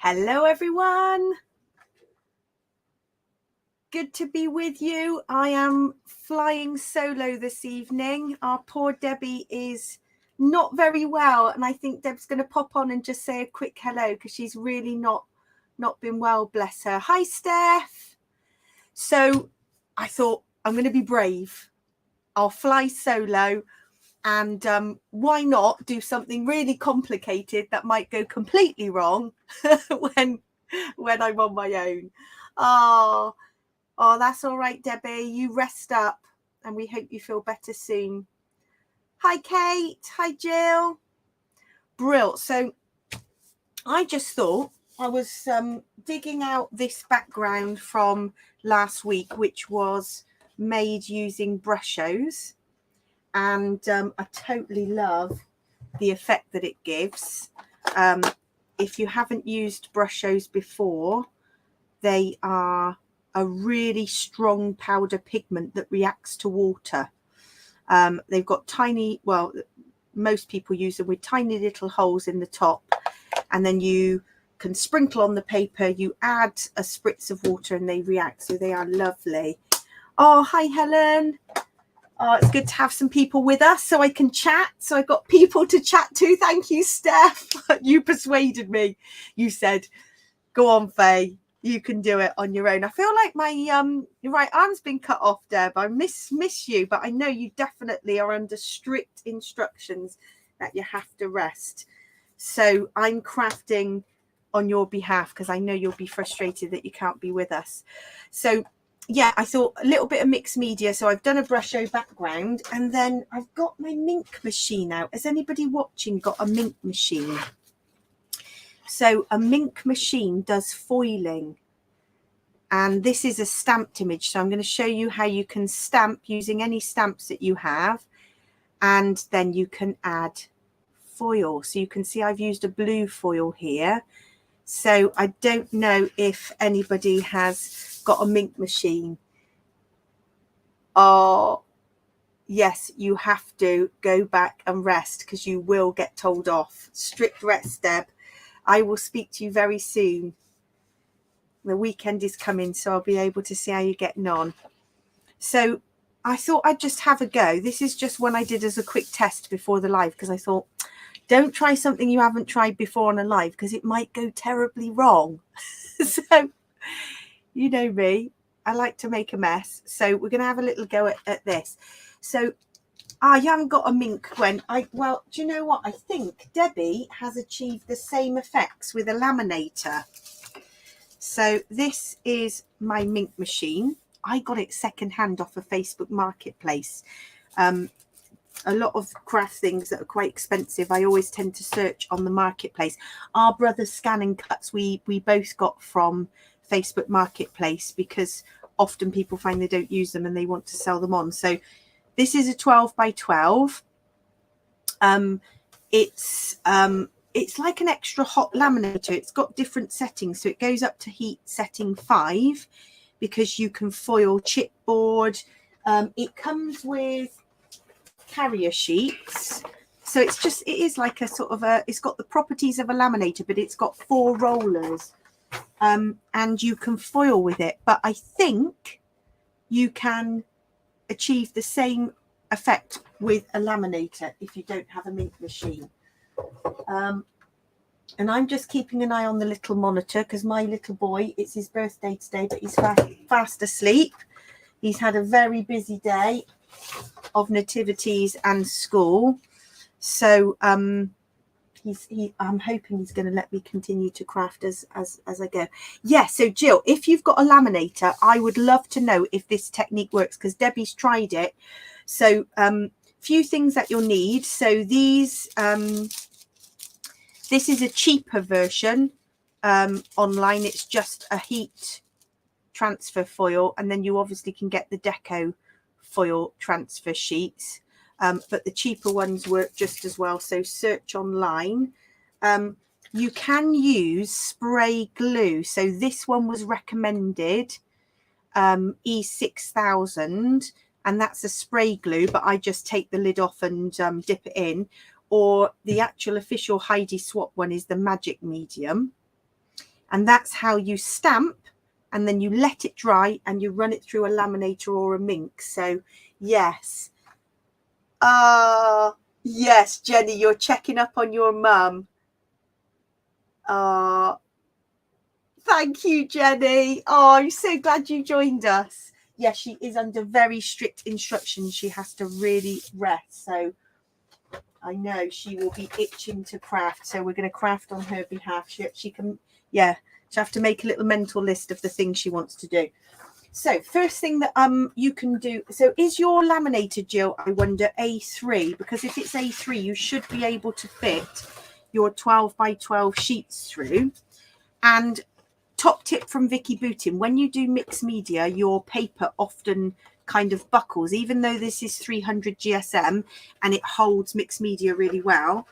Hello everyone, good to be with you. I am flying solo this evening. Our poor Debbie is not very well, and I think Deb's going to pop on and just say a quick hello because she's really not been well, bless her. Hi Steph. So I thought I'm going to be brave. I'll fly solo, and why not do something really complicated that might go completely wrong when I'm on my own. Oh, that's all right, Debbie. You rest up, and we hope you feel better soon. Hi, Kate. Hi, Jill. Brill. So I just thought I was digging out this background from last week, which was made using Brushos. And I totally love the effect that it gives. If you haven't used Brushos before, they are a really strong powder pigment that reacts to water. They've got tiny, well, most people use them with tiny little holes in the top, and then you can sprinkle on the paper, you add a spritz of water and they react. So they are lovely. Oh, hi, Helen. Oh, it's good to have some people with us so I can chat. So I've got people to chat to. Thank you, Steph. You persuaded me. You said, go on, Faye. You can do it on your own. I feel like my right arm's been cut off, Deb. I miss you, but I know you definitely are under strict instructions that you have to rest. So I'm crafting on your behalf because I know you'll be frustrated that you can't be with us. So yeah, I thought a little bit of mixed media. So I've done a Brusho background, and then I've got my Minc Machine out. Has anybody watching got a Minc Machine? So a Minc Machine does foiling, and this is a stamped image. So I'm going to show you how you can stamp using any stamps that you have, and then you can add foil. So you can see I've used a blue foil here. So I don't know if anybody has got a Minc Machine. Oh, yes, you have to go back and rest because you will get told off. Strict rest, Deb. I will speak to you very soon. The weekend is coming, so I'll be able to see how you're getting on. So I thought I'd just have a go. This is just one I did as a quick test before the live because I thought, don't try something you haven't tried before on a live because it might go terribly wrong. So, you know me, I like to make a mess. So we're going to have a little go at this. So, you haven't got a Minc, Gwen. Well, do you know what? I think Debbie has achieved the same effects with a laminator. So this is my Minc Machine. I got it secondhand off of Facebook Marketplace. A lot of craft things that are quite expensive, I always tend to search on the marketplace. Our brother's scanning cuts we both got from Facebook Marketplace because often people find they don't use them and they want to sell them on. So this is a 12 by 12. It's like an extra hot laminator. It's got different settings, so it goes up to heat setting 5 because you can foil chipboard. It comes with carrier sheets, so it is like a sort of it's got the properties of a laminator, but it's got 4 rollers, and you can foil with it. But I think you can achieve the same effect with a laminator if you don't have a Minc Machine. And I'm just keeping an eye on the little monitor because my little boy, it's his birthday today, but he's fast asleep. He's had a very busy day of nativities and school, so I'm hoping he's going to let me continue to craft as I go. Yeah, so Jill, if you've got a laminator, I would love to know if this technique works because Debbie's tried it. So few things that you'll need. So these this is a cheaper version online. It's just a heat transfer foil, and then you obviously can get the deco foil transfer sheets, but the cheaper ones work just as well. So search online. You can use spray glue. So this one was recommended, E6000, and that's a spray glue, but I just take the lid off and dip it in. Or the actual official Heidi Swap one is the Magic Medium. And that's how you stamp, and then you let it dry and you run it through a laminator or a Minc. So yes. Yes, Jenny, you're checking up on your mum. Thank you, Jenny. Oh, I'm so glad you joined us. Yes, she is under very strict instructions. She has to really rest. So I know she will be itching to craft. So we're going to craft on her behalf. She can, yeah, she'll have to make a little mental list of the things she wants to do. So first thing that you can do, so is your laminator, Jill, I wonder, A3? Because if it's A3, you should be able to fit your 12 by 12 sheets through. And top tip from Vicky Bootin, when you do mixed media, your paper often kind of buckles, even though this is 300 GSM and it holds mixed media really well.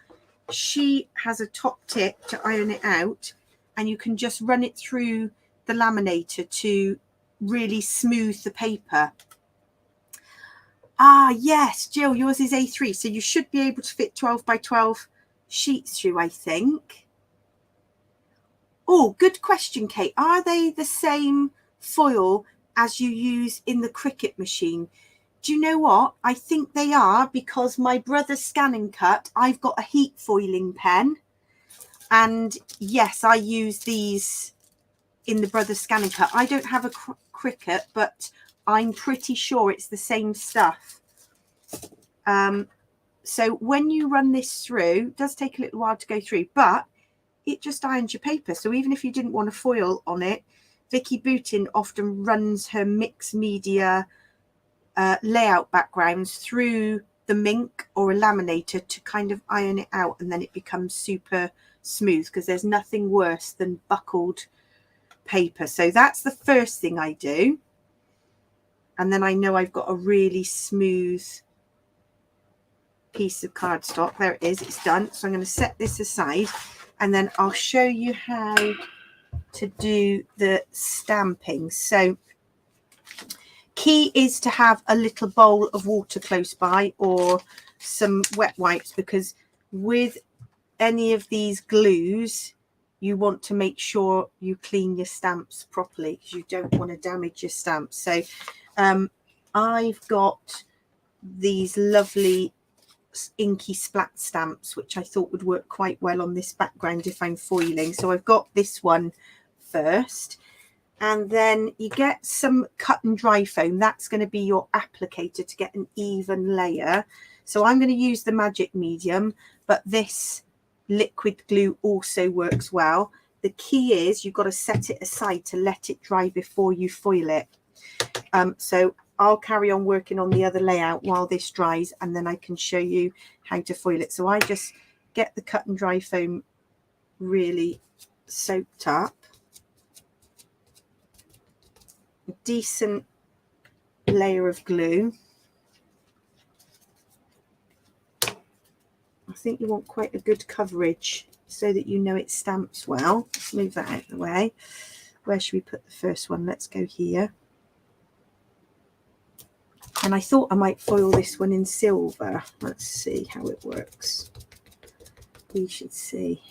She has a top tip to iron it out, and you can just run it through the laminator to really smooth the paper. Yes, Jill, yours is A3, so you should be able to fit 12 by 12 sheets through, I think. Oh, good question, Kate. Are they the same foil as you use in the Cricut machine? Do you know what? I think they are, because my brother's Scan and Cut, I've got a heat foiling pen. And yes, I use these in the brother's Scan and Cut. I don't have a Cricut, but I'm pretty sure it's the same stuff. So when you run this through, it does take a little while to go through, but it just irons your paper. So even if you didn't want a foil on it, Vicky Bootin often runs her mixed media layout backgrounds through the Minc or a laminator to kind of iron it out, and then it becomes super smooth, because there's nothing worse than buckled paper. So that's the first thing I do, and then I know I've got a really smooth piece of cardstock. There it is, it's done. So I'm going to set this aside, and then I'll show you how to do the stamping. So key is to have a little bowl of water close by, or some wet wipes, because with any of these glues you want to make sure you clean your stamps properly, because you don't want to damage your stamps. So I've got these lovely inky splat stamps, which I thought would work quite well on this background if I'm foiling. So I've got this one first, and then you get some cut and dry foam. That's going to be your applicator to get an even layer. So I'm going to use the magic medium, but this liquid glue also works well. The key is you've got to set it aside to let it dry before you foil it. So I'll carry on working on the other layout while this dries, and then I can show you how to foil it. So I just get the cut and dry foam really soaked up. A decent layer of glue. I think you want quite a good coverage so that you know it stamps well. Let's move that out of the way. Where should we put the first one? Let's go here. And I thought I might foil this one in silver. Let's see how it works. We should see.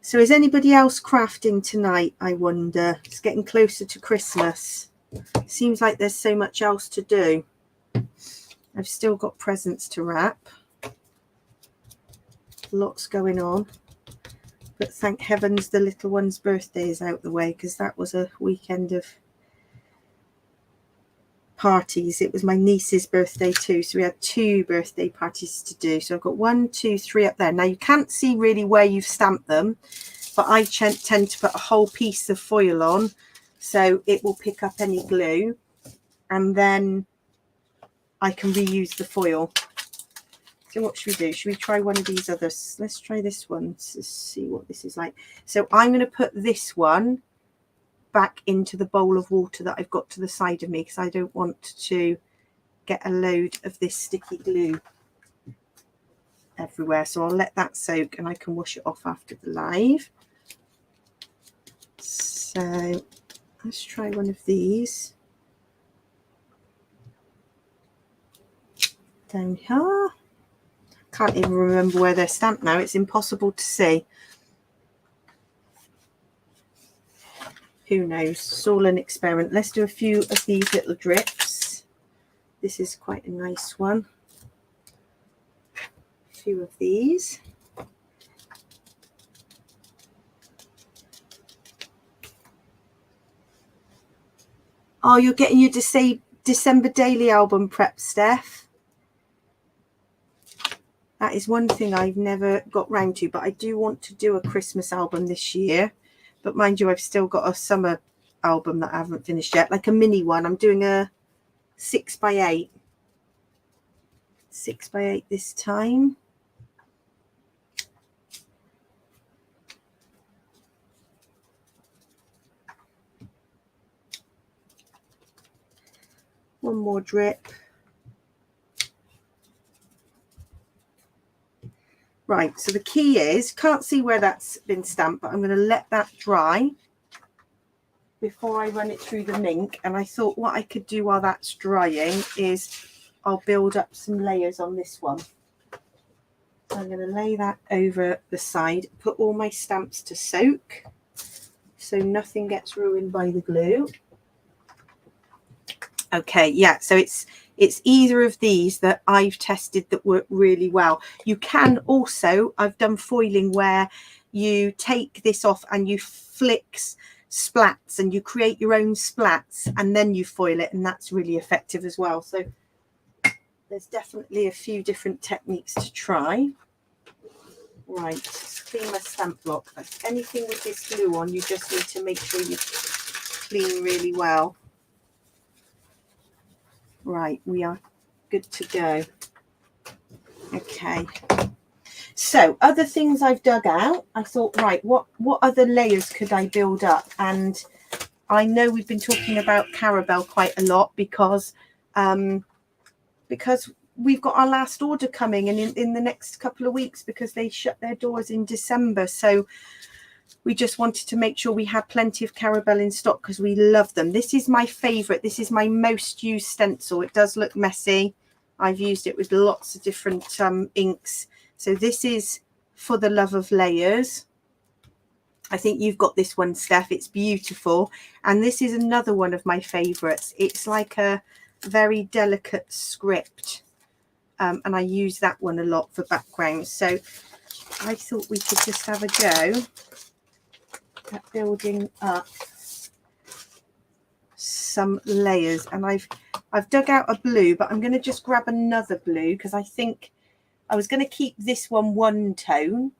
So is anybody else crafting tonight, I wonder? It's getting closer to Christmas. Seems like there's so much else to do. I've still got presents to wrap. Lots going on. But thank heavens the little one's birthday is out the way, because that was a weekend of parties. It was my niece's birthday too, so we had 2 birthday parties to do. So I've got 1, 2, 3 up there. Now you can't see really where you've stamped them, but I tend to put a whole piece of foil on so it will pick up any glue, and then I can reuse the foil. So what should we do? Should we try one of these others? Let's try this one to see what this is like. So I'm going to put this one back into the bowl of water that I've got to the side of me, because I don't want to get a load of this sticky glue everywhere. So I'll let that soak, and I can wash it off after the live. So let's try one of these. Down here. Can't even remember where they're stamped now. It's impossible to see. Who knows? It's all an experiment. Let's do a few of these little drips. This is quite a nice one. A few of these. Oh, you're getting your December daily album prep, Steph. That is one thing I've never got round to, but I do want to do a Christmas album this year. But mind you, I've still got a summer album that I haven't finished yet, like a mini one. I'm doing a 6x8. 6x8 this time. One more drip. Right, so the key is, can't see where that's been stamped, but I'm going to let that dry before I run it through the Minc. And I thought what I could do while that's drying is I'll build up some layers on this one. I'm going to lay that over the side, put all my stamps to soak so nothing gets ruined by the glue. Okay, yeah, so it's either of these that I've tested that work really well. You can also, I've done foiling where you take this off and you flick splats and you create your own splats and then you foil it, and that's really effective as well. So there's definitely a few different techniques to try. Right, clean my stamp block. Anything with this glue on, you just need to make sure you clean really well. Right, we are good to go. Okay. So other things I've dug out, I thought, right, what other layers could I build up? And I know we've been talking about Caramel quite a lot because we've got our last order coming in the next couple of weeks, because they shut their doors in December. So we just wanted to make sure we had plenty of Caramel in stock because we love them. This is my favorite. This is my most used stencil. It does look messy. I've used it with lots of different inks. So this is for the love of layers. I think you've got this one, Steph. It's beautiful. And this is another one of my favorites. It's like a very delicate script. And I use that one a lot for backgrounds. So I thought we could just have a go at building up some layers. And I've dug out a blue, but I'm going to just grab another blue because I think I was going to keep this one tone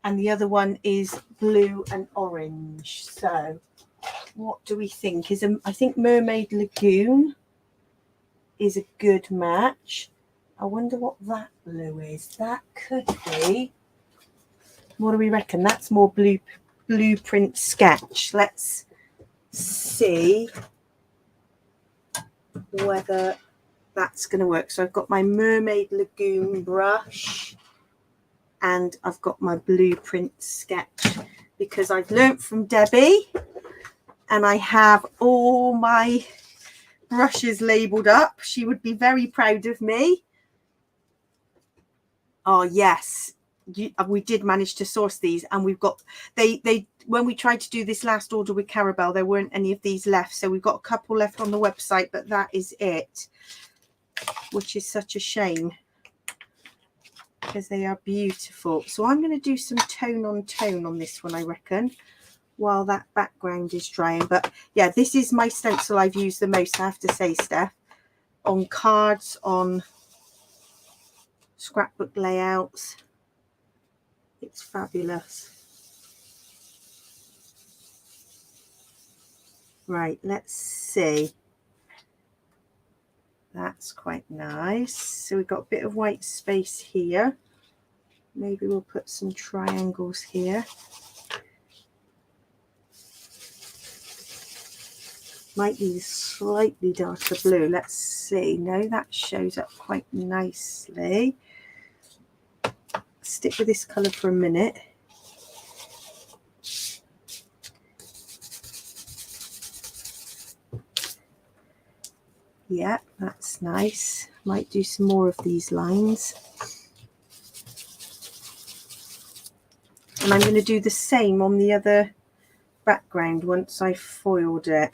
and the other one is blue and orange. So what do we think? I think Mermaid Lagoon is a good match. I wonder what that blue is. That could be, what do we reckon? That's more blueprint sketch. Let's see whether that's going to work. So I've got my Mermaid Lagoon brush and I've got my blueprint sketch, because I've learnt from Debbie and I have all my brushes labelled up. She would be very proud of me. Oh yes, we did manage to source these, and we've got they when we tried to do this last order with Caramel, there weren't any of these left, so we've got a couple left on the website, but that is it, which is such a shame because they are beautiful. So I'm going to do some tone on tone on this one, I reckon, while that background is drying. But yeah, this is my stencil I've used the most, I have to say, Steph, on cards, on scrapbook layouts. It's fabulous. Right, let's see. That's quite nice. So we've got a bit of white space here. Maybe we'll put some triangles here. Might be slightly darker blue. Let's see. No, that shows up quite nicely. Stick with this colour for a minute. Yeah, that's nice. Might do some more of these lines. And I'm going to do the same on the other background once I foiled it.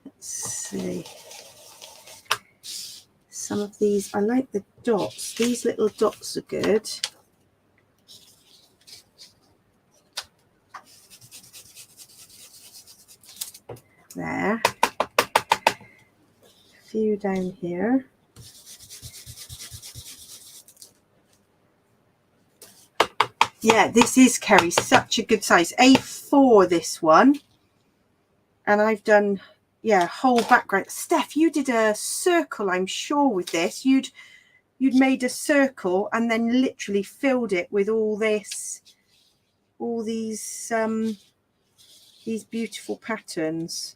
Let's see. Some of these, I like the dots. These little dots are good. There. A few down here. Yeah, this is, Kerry, such a good size. A4, this one. And I've done, yeah, whole background. Steph, you did a circle, I'm sure, with this. You'd made a circle and then literally filled it with all this, all these beautiful patterns.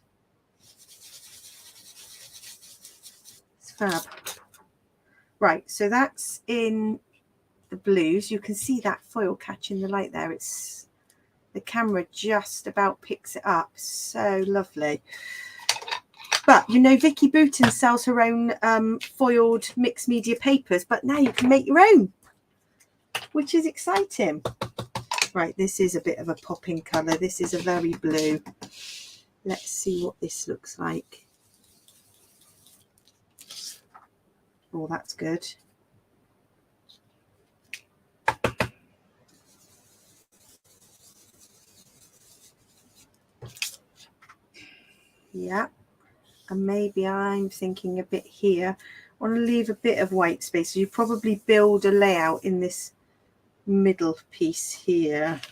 It's fab. Right, so that's in the blues. You can see that foil catching the light there. It's, the camera just about picks it up. So lovely. But you know, Vicky Bouton sells her own foiled mixed media papers, but now you can make your own, which is exciting. Right, this is a bit of a popping colour. This is a very blue. Let's see what this looks like. Oh, that's good. Yeah, and maybe I'm thinking a bit here. I want to leave a bit of white space. So you probably build a layout in this middle piece here.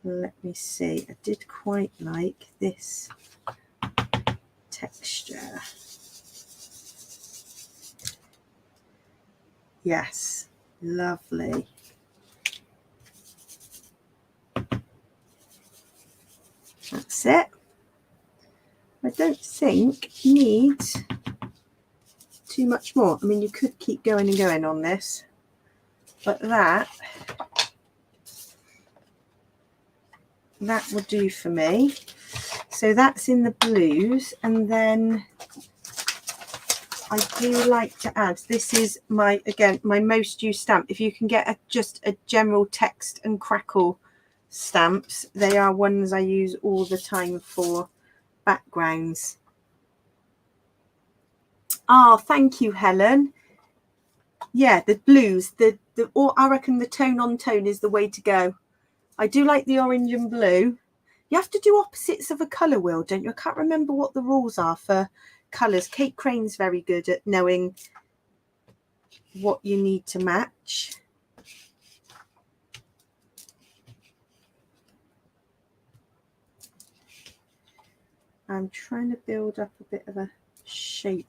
Let me see. I did quite like this texture. Yes, lovely. That's it. I don't think needs too much more. I mean, you could keep going and going on this, but that will do for me. So that's in the blues, and then I do like to add, this is my, again, my most used stamp. If you can get just a general text and crackle stamps, they are ones I use all the time for backgrounds. Oh, thank you, Helen. Yeah, the blues, or I reckon the tone on tone is the way to go. I do like the orange and blue. You have to do opposites of a colour wheel, don't you? I can't remember what the rules are for colours. Kate Crane's very good at knowing what you need to match. I'm trying to build up a bit of a shape.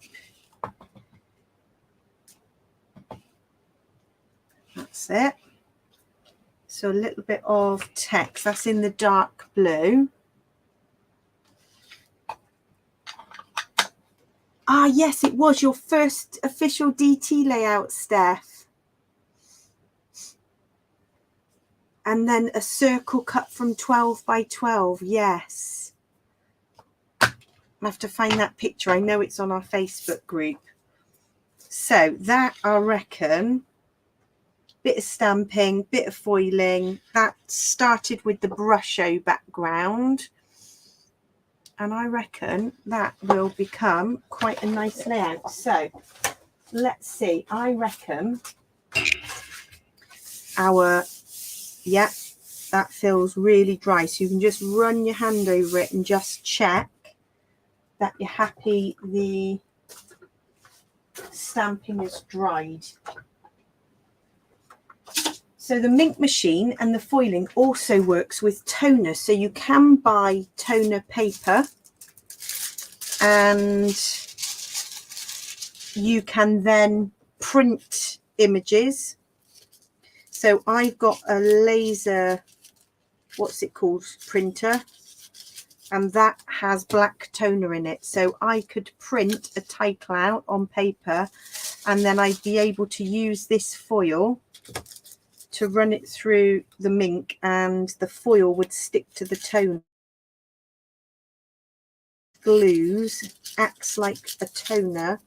That's it. So a little bit of text. That's in the dark blue. Ah, yes, it was your first official DT layout, Steph. And then a circle cut from 12 by 12. Yes. I have to find that picture. I know it's on our Facebook group. So that, I reckon, bit of stamping, bit of foiling. That started with the brusho background. And I reckon that will become quite a nice layout. So let's see. I reckon yeah, that feels really dry. So you can just run your hand over it and just check that you're happy the stamping is dried. So the Minc Machine and the foiling also works with toner. So you can buy toner paper and you can then print images. So I've got a laser, what's it called, printer, and that has black toner in it. So I could print a title out on paper and then I'd be able to use this foil to run it through the Minc, and the foil would stick to the toner. Glues acts like a toner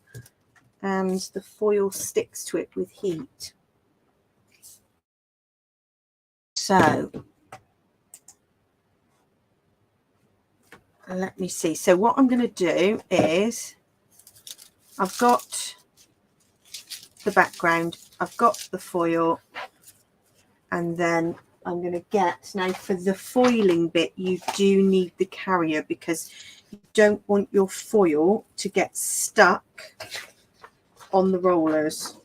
and the foil sticks to it with heat. So let me see. So what I'm going to do is I've got the background, I've got the foil, and then I'm going to get, now for the foiling bit, you do need the carrier because you don't want your foil to get stuck on the rollers.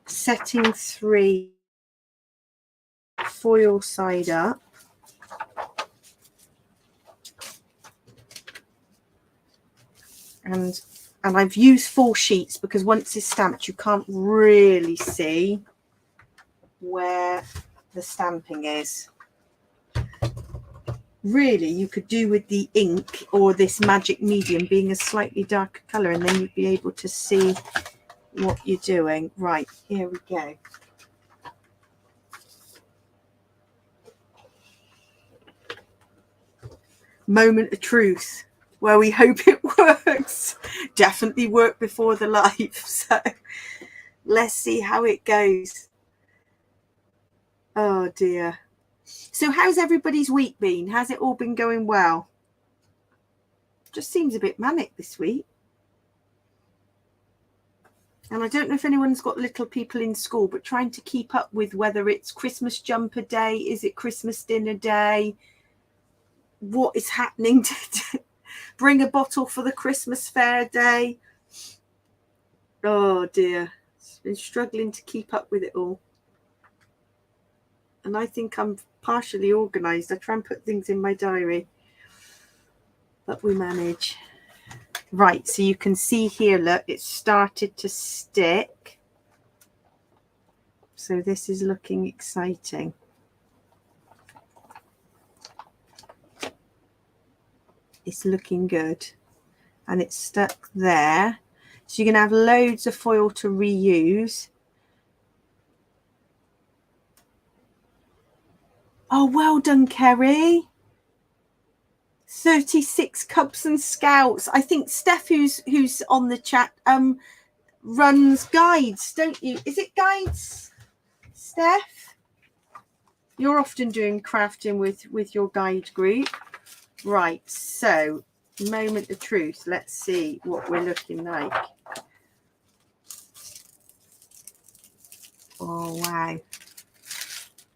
Setting 3, foil side up. And I've used 4 sheets because once it's stamped, you can't really see where the stamping is. Really, you could do with the ink or this magic medium being a slightly darker colour, and then you'd be able to see what you're doing. Right, here we go. Moment of truth, where we hope it works. Definitely worked before the live, so let's see how it goes. Oh dear. So how's everybody's week been? Has it all been going well? Just seems a bit manic this week. And I don't know if anyone's got little people in school, but trying to keep up with whether it's Christmas jumper day, is it Christmas dinner day, what is happening to bring a bottle for the Christmas fair day. Oh dear, I've been struggling to keep up with it all. And I think I'm partially organised. I try and put things in my diary, but we manage. Right, so you can see here, look, it's started to stick. So this is looking exciting. It's looking good. And it's stuck there. So you're going to have loads of foil to reuse. Oh, well done, Kerry. 36 Cubs and Scouts. I think Steph, who's on the chat, runs guides, don't you? Is it guides, Steph? You're often doing crafting with your guide group. Right, so moment of truth. Let's see what we're looking like. Oh, wow.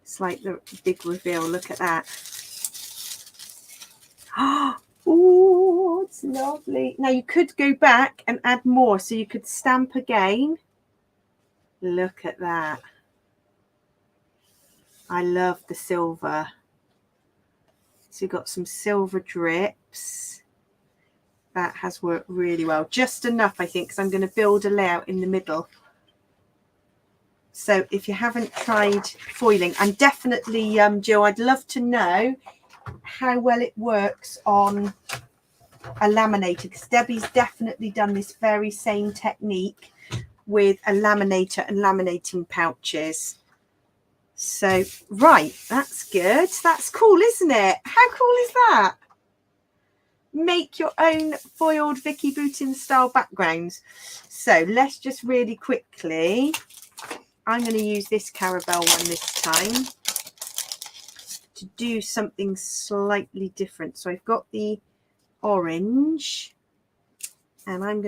It's like the big reveal. Look at that. Oh, it's lovely. Now you could go back and add more, so you could stamp again. Look at that. I love the silver. So you've got some silver drips. That has worked really well. Just enough, I think, because I'm going to build a layout in the middle. So if you haven't tried foiling, and definitely, Jill, I'd love to know how well it works on a laminator, because Debbie's definitely done this very same technique with a laminator and laminating pouches. So right, that's good. That's cool, isn't it? How cool is that? Make your own foiled Vicky Boutin style backgrounds. So let's just really quickly, I'm going to use this Caramel one this time to do something slightly different. So I've got the orange, and I'm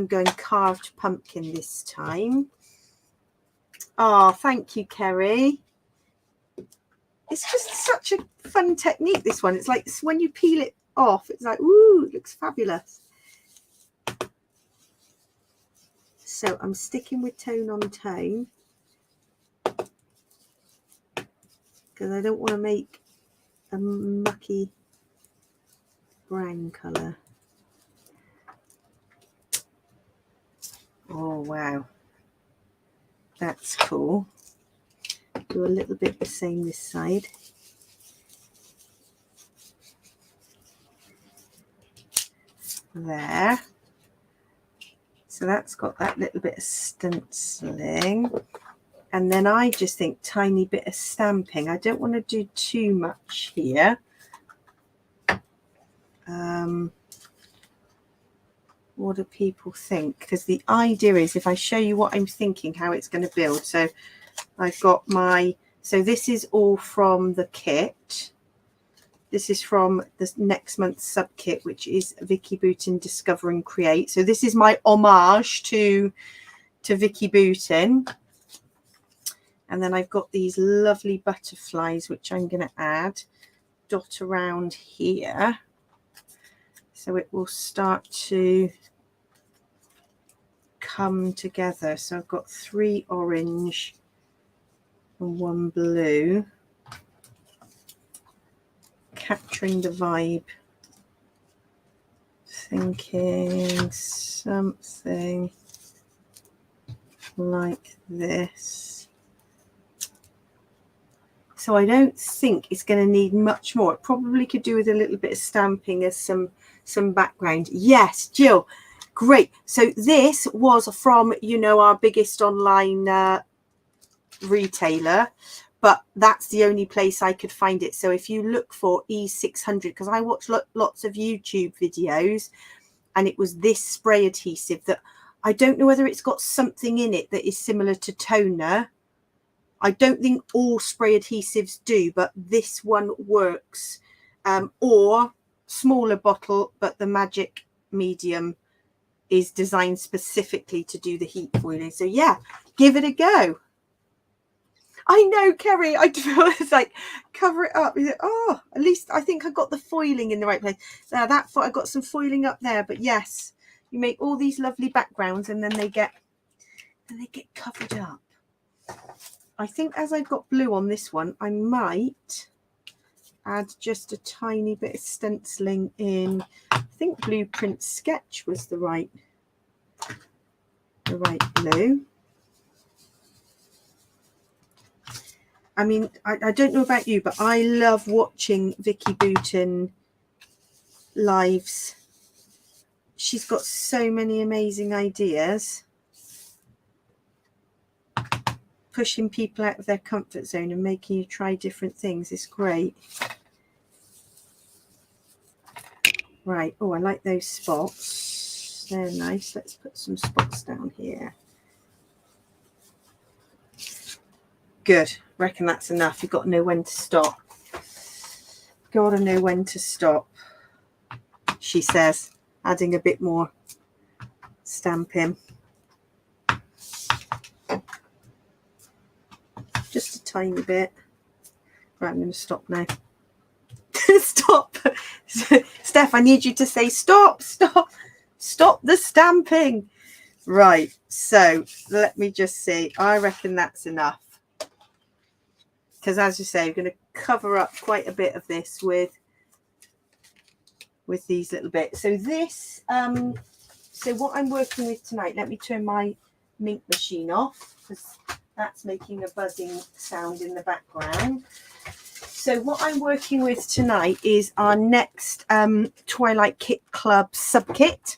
going carved pumpkin this time. Oh, thank you, Kerry. It's just such a fun technique, this one. It's like when you peel it off, it's like, ooh, it looks fabulous. So I'm sticking with tone on tone because I don't want to make a mucky brown colour. Oh, wow. That's cool. Do a little bit the same this side. There. So that's got that little bit of stenciling. And then I just think tiny bit of stamping. I don't want to do too much here. What do people think? Because the idea is, if I show you what I'm thinking, how it's going to build. So I've got my, so this is all from the kit. This is from the next month's sub kit, which is Vicky Boutin Discover and Create. So this is my homage to Vicky Boutin. And then I've got these lovely butterflies, which I'm going to add, dot around here. So it will start to come together. So I've got 3 orange and 1 blue, capturing the vibe, thinking something like this. So I don't think it's going to need much more. It probably could do with a little bit of stamping as some background. Yes, Jill, great. So this was from, you know, our biggest online retailer, but that's the only place I could find it. So if you look for E600, because I watch lots of YouTube videos, and it was this spray adhesive that I don't know whether it's got something in it that is similar to toner. I don't think all spray adhesives do, but this one works. Or smaller bottle, but the magic medium is designed specifically to do the heat foiling. So yeah, give it a go. I know, Kerry, I feel it's like, cover it up. Oh, at least I think I got the foiling in the right place. Now that I got some foiling up there, but yes, you make all these lovely backgrounds and then they get covered up. I think as I've got blue on this one, I might add just a tiny bit of stenciling in. I think Blueprint Sketch was the right blue. I mean, I don't know about you, but I love watching Vicky Boutin lives. She's got so many amazing ideas. Pushing people out of their comfort zone and making you try different things is great. Right. Oh, I like those spots. They're nice. Let's put some spots down here. Good. Reckon that's enough. You've got to know when to stop. Got to know when to stop, she says, adding a bit more stamping. Just a tiny bit. Right, I'm going to stop now. Stop. Steph, I need you to say stop, stop, stop the stamping. Right, so let me just see. I reckon that's enough. Because as you say, I'm going to cover up quite a bit of this with these little bits. So this, so what I'm working with tonight, let me turn my Minc Machine off because that's making a buzzing sound in the background. So what I'm working with tonight is our next Twilight Kit Club sub kit,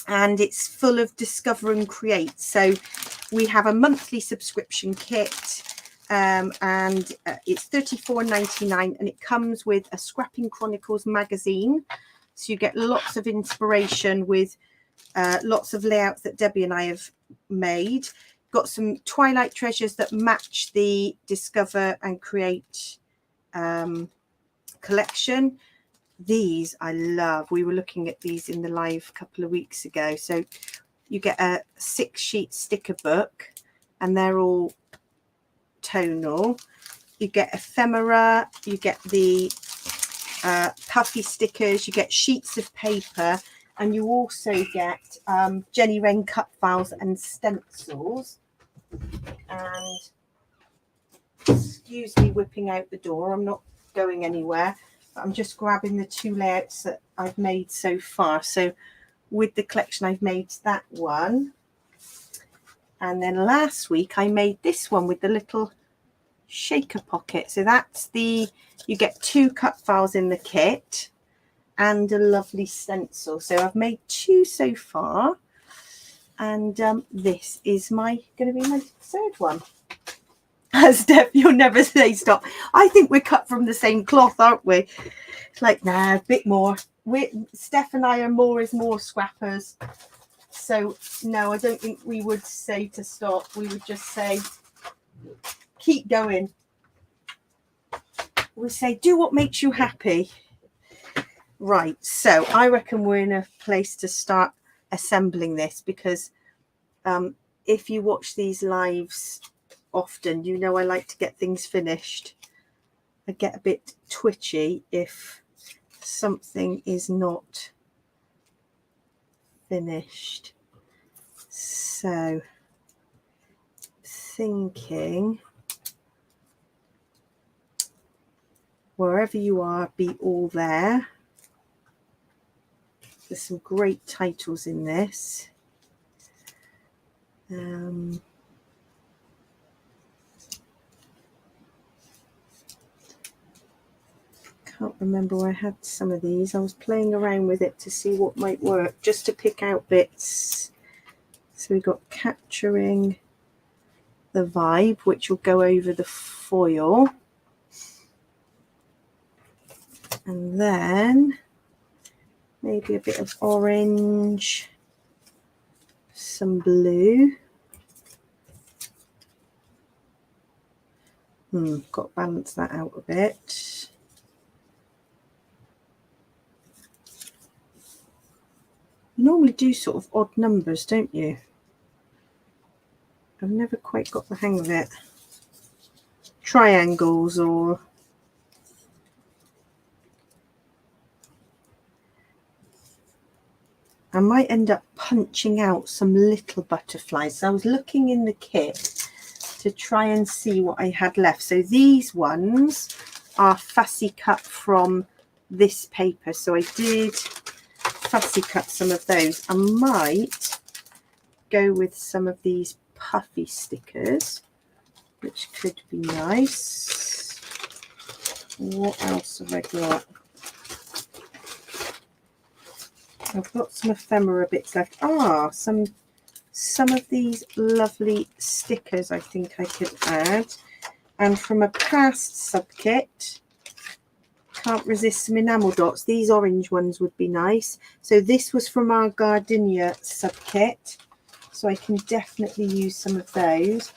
and it's full of Discover and Create. So we have a monthly subscription kit, and it's $34.99, and it comes with a Scrapping Chronicles magazine, so you get lots of inspiration with lots of layouts that Debbie and I have made. Got some Twilight treasures that match the Discover and Create collection. These I love. We were looking at these in the live a couple of weeks ago. So you get a 6-sheet sticker book, and they're all tonal. You get ephemera, you get the puffy stickers, you get sheets of paper, and you also get Jenny Wren cut files and stencils. And excuse me whipping out the door, I'm not going anywhere, but I'm just grabbing the 2 layouts that I've made so far. So with the collection, I've made that one, and then last week I made this one with the little shaker pocket. So that's you get 2 cut files in the kit and a lovely stencil. So I've made 2 so far, and this is going to be my 3rd one. Steph, you'll never say stop. I think we're cut from the same cloth, aren't we? It's like, nah, a bit more. Steph and I are more is more scrappers. So no, I don't think we would say to stop. We would just say keep going. we say, do what makes you happy. Right, so I reckon we're in a place to start assembling this, because if you watch these lives often, you know I like to get things finished. I get a bit twitchy if something is not finished. So thinking, wherever you are, be all there. There's some great titles in this. Can't remember where I had some of these. I was playing around with it to see what might work, just to pick out bits. So we got capturing the vibe, which will go over the foil. And then maybe a bit of orange, some blue. Got to balance that out a bit. You normally do sort of odd numbers, don't you? I've never quite got the hang of it. Triangles, or I might end up punching out some little butterflies. So I was looking in the kit to try and see what I had left. So these ones are fussy cut from this paper. So I did fussy cut some of those. I might go with some of these puffy stickers, which could be nice. What else have I got? I've got some ephemera bits left. Some of these lovely stickers I think I could add. And from a past sub-kit, can't resist some enamel dots. These orange ones would be nice. So this was from our Gardenia sub-kit. So I can definitely use some of those.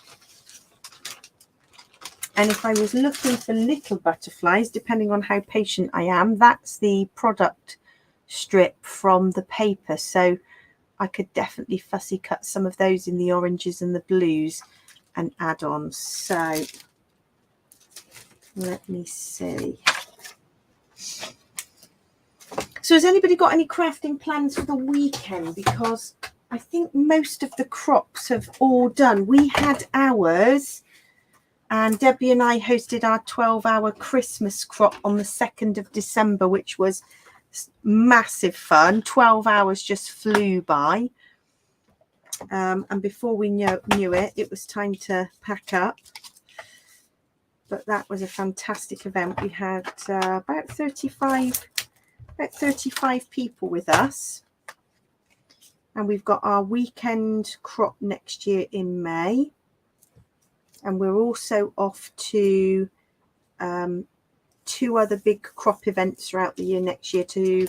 And if I was looking for little butterflies, depending on how patient I am, that's the product strip from the paper. So I could definitely fussy cut some of those in the oranges and the blues and add on. So let me see. So has anybody got any crafting plans for the weekend? Because I think most of the crops have all done. We had ours, and Debbie and I hosted our 12-hour Christmas crop on the 2nd of December, which was massive fun. 12 hours just flew by. And before we knew it, it was time to pack up. But that was a fantastic event. We had about 35 people with us. And we've got our weekend crop next year in May. And we're also off to 2 other big crop events throughout the year next year. To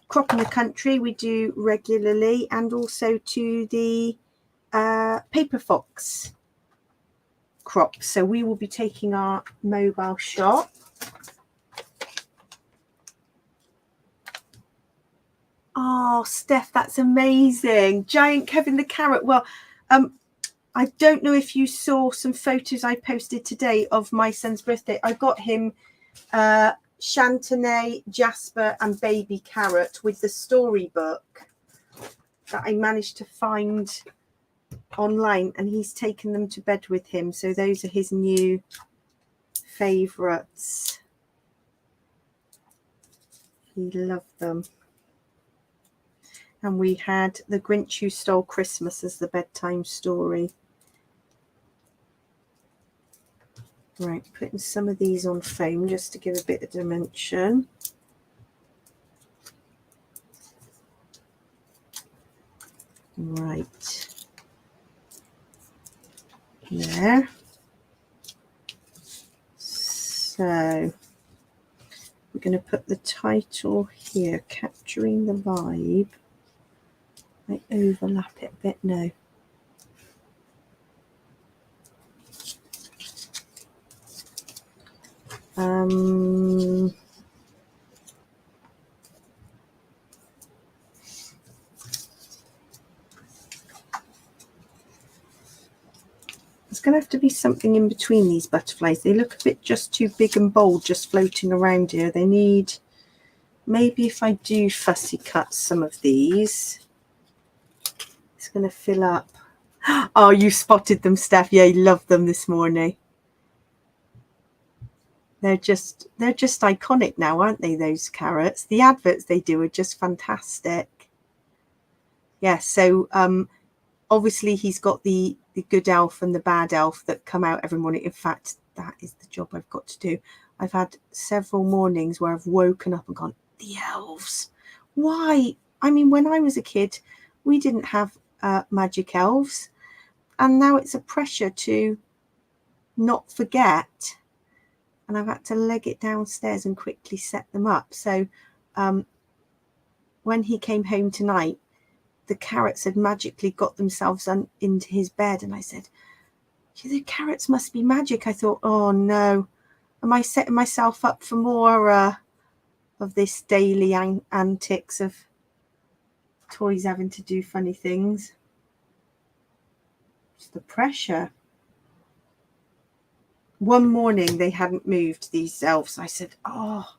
Crop in the Country we do regularly, and also to the Paper Fox crop. So we will be taking our mobile shop. Oh, Steph, that's amazing. Giant Kevin the Carrot. Well, I don't know if you saw some photos I posted today of my son's birthday. I got him Chantenay, Jasper and Baby Carrot with the storybook that I managed to find online, and he's taken them to bed with him. So those are his new favourites. He loved them. And we had The Grinch Who Stole Christmas as the bedtime story. Right, putting some of these on foam just to give a bit of dimension. Right. There. So we're going to put the title here, Capturing the Vibe. I overlap it a bit now. There's going to have to be something in between these butterflies. They look a bit just too big and bold just floating around here. They need, maybe if I do fussy cut some of these, it's going to fill up. Oh, you spotted them, Steph. Yeah, you love them this morning. They're just iconic now, aren't they, those carrots? The adverts they do are just fantastic. Yeah, so obviously he's got the good elf and the bad elf that come out every morning. In fact, that is the job I've got to do. I've had several mornings where I've woken up and gone, the elves. Why? I mean, when I was a kid, we didn't have magic elves. And now it's a pressure to not forget. And I've had to leg it downstairs and quickly set them up. So when he came home tonight, the carrots had magically got themselves into his bed. And I said, the carrots must be magic. I thought, oh no, am I setting myself up for more of this daily antics of toys having to do funny things? It's the pressure. One morning they hadn't moved, these elves. I said, oh,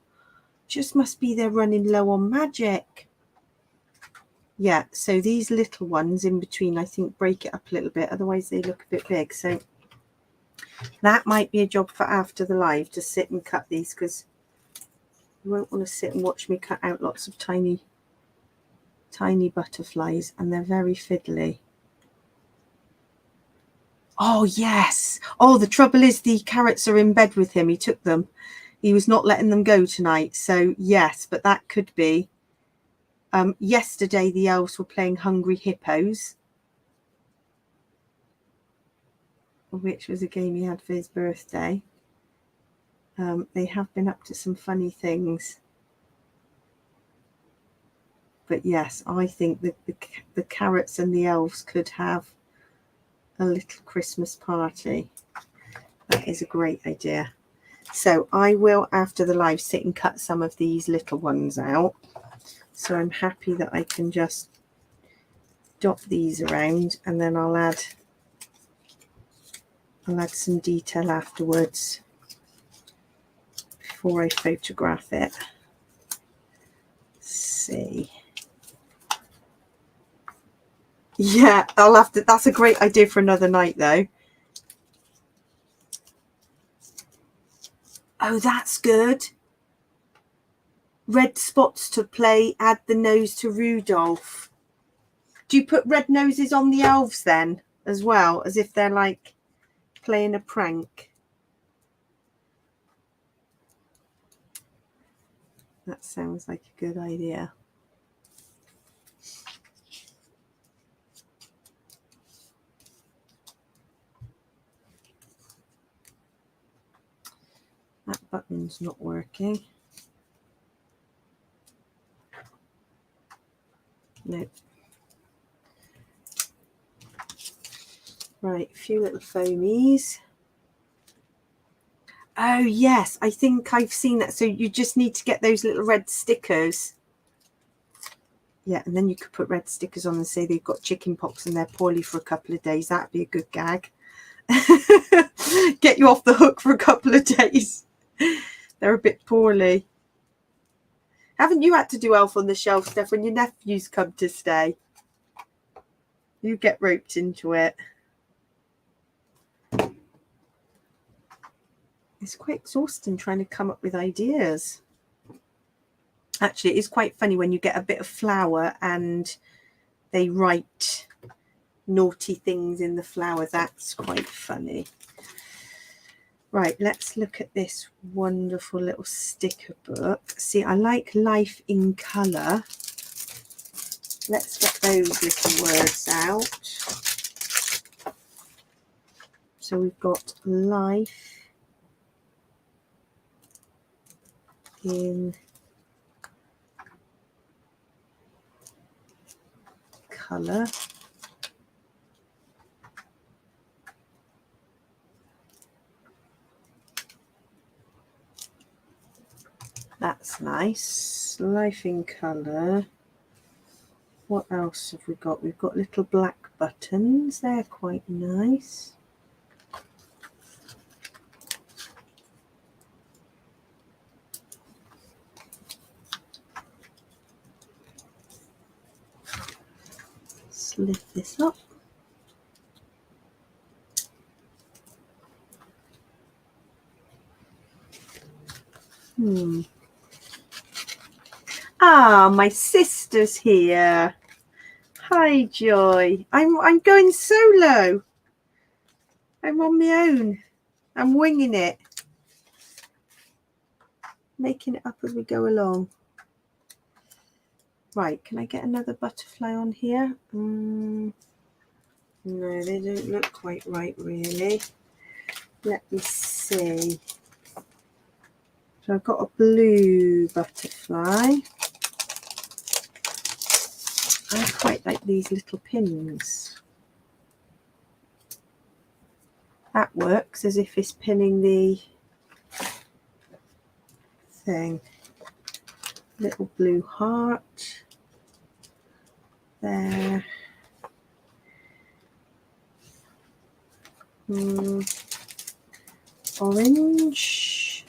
just must be they're running low on magic. Yeah, so these little ones in between, I think, break it up a little bit. Otherwise they look a bit big. So that might be a job for after the live, to sit and cut these, because you won't want to sit and watch me cut out lots of tiny butterflies, and they're very fiddly. Oh, yes. Oh, the trouble is the carrots are in bed with him. He took them. He was not letting them go tonight. So, yes, but that could be. Yesterday, the elves were playing Hungry Hippos, which was a game he had for his birthday. They have been up to some funny things. But, yes, I think that the carrots and the elves could have a little Christmas party. That is a great idea. So I will, after the live, sit and cut some of these little ones out. So I'm happy that I can just dot these around, and then I'll add some detail afterwards before I photograph it. Let's see. Yeah, I'll have to. That's a great idea for another night, though. Oh, that's good. Red spots to play, add the nose to Rudolph. Do you put red noses on the elves then as well, as if they're like playing a prank? That sounds like a good idea. That button's not working. Nope. Right, a few little foamies. Oh, yes, I think I've seen that. So you just need to get those little red stickers. Yeah, and then you could put red stickers on and say they've got chicken pox and they're poorly for a couple of days. That'd be a good gag. Get you off the hook for a couple of days. They're a bit poorly. Haven't you had to do Elf on the Shelf stuff when your nephews come to stay? You get roped into it. It's quite exhausting trying to come up with ideas. Actually, it is quite funny when you get a bit of flour and they write naughty things in the flour. That's quite funny. Right, let's look at this wonderful little sticker book. See, I like life in colour. Let's get those little words out. So we've got life in colour. That's nice. Life in colour. What else have we got? We've got little black buttons. They're quite nice. Let's lift this up. Ah, my sister's here. Hi, Joy. I'm going solo. I'm on my own. I'm winging it. Making it up as we go along. Right, can I get another butterfly on here? No, they don't look quite right, really. Let me see. So I've got a blue butterfly. I quite like these little pins. That works as if it's pinning the thing. Little blue heart. There. Orange.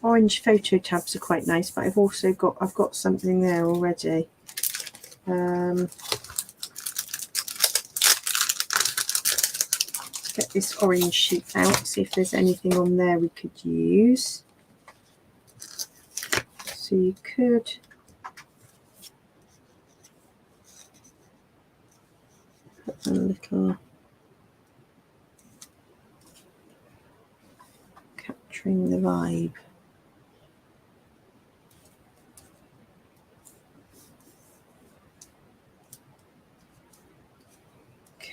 Orange photo tabs are quite nice, but I've got something there already. Get this orange sheet out, see if there's anything on there we could use. So you could put a little capturing the vibe.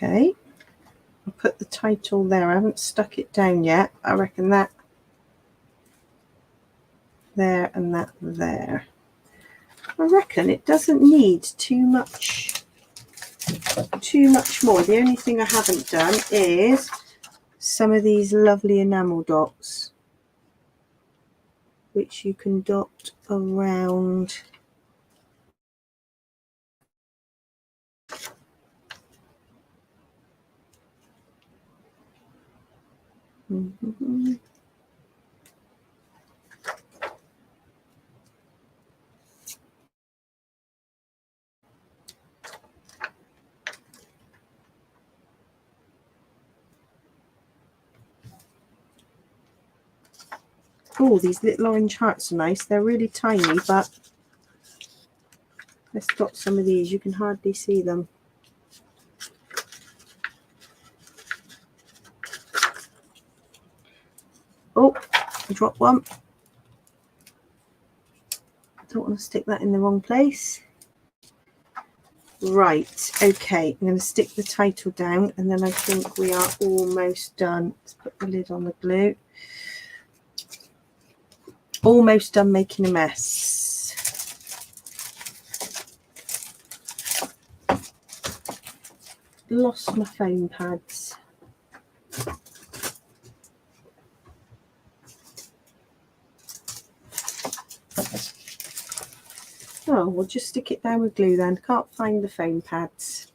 Okay, I'll put the title there. I haven't stuck it down yet. I reckon that there and that there. I reckon it doesn't need too much more. The only thing I haven't done is some of these lovely enamel dots, which you can dot around. Oh, these little orange hearts are nice. They're really tiny, but let's dot some of these. You can hardly see them. Oh, I dropped one. Don't want to stick that in the wrong place. Right, okay, I'm going to stick the title down and then I think we are almost done. Let's put the lid on the glue. Almost done making a mess. Lost my foam pads. Oh, we'll just stick it down with glue then. Can't find the foam pads.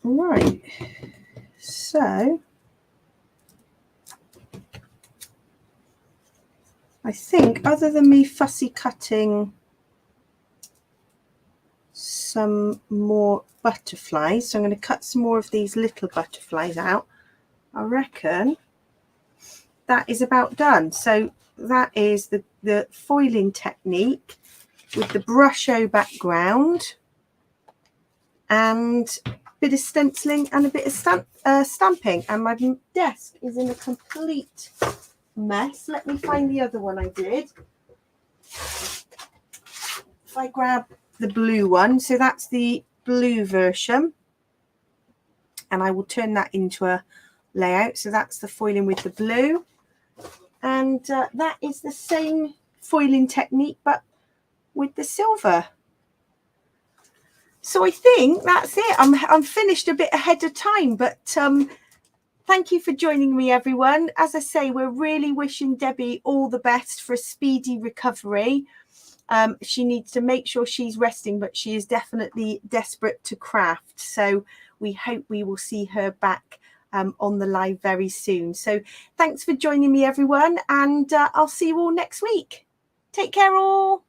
Right, so I think other than me fussy cutting some more butterflies, so I'm going to cut some more of these little butterflies out. I reckon that is about done. So that is the foiling technique with the brusho background and a bit of stenciling and a bit of stamping. And my desk is in a complete mess. Let me find the other one I did. If I grab the blue one, so that's the blue version, and I will turn that into a layout. So that's the foiling with the blue. And that is the same foiling technique, but with the silver. So I think that's it. I'm finished a bit ahead of time, but thank you for joining me, everyone. As I say, we're really wishing Debbie all the best for a speedy recovery. She needs to make sure she's resting, but she is definitely desperate to craft. So we hope we will see her back on the live very soon. So thanks for joining me, everyone, and I'll see you all next week. Take care all.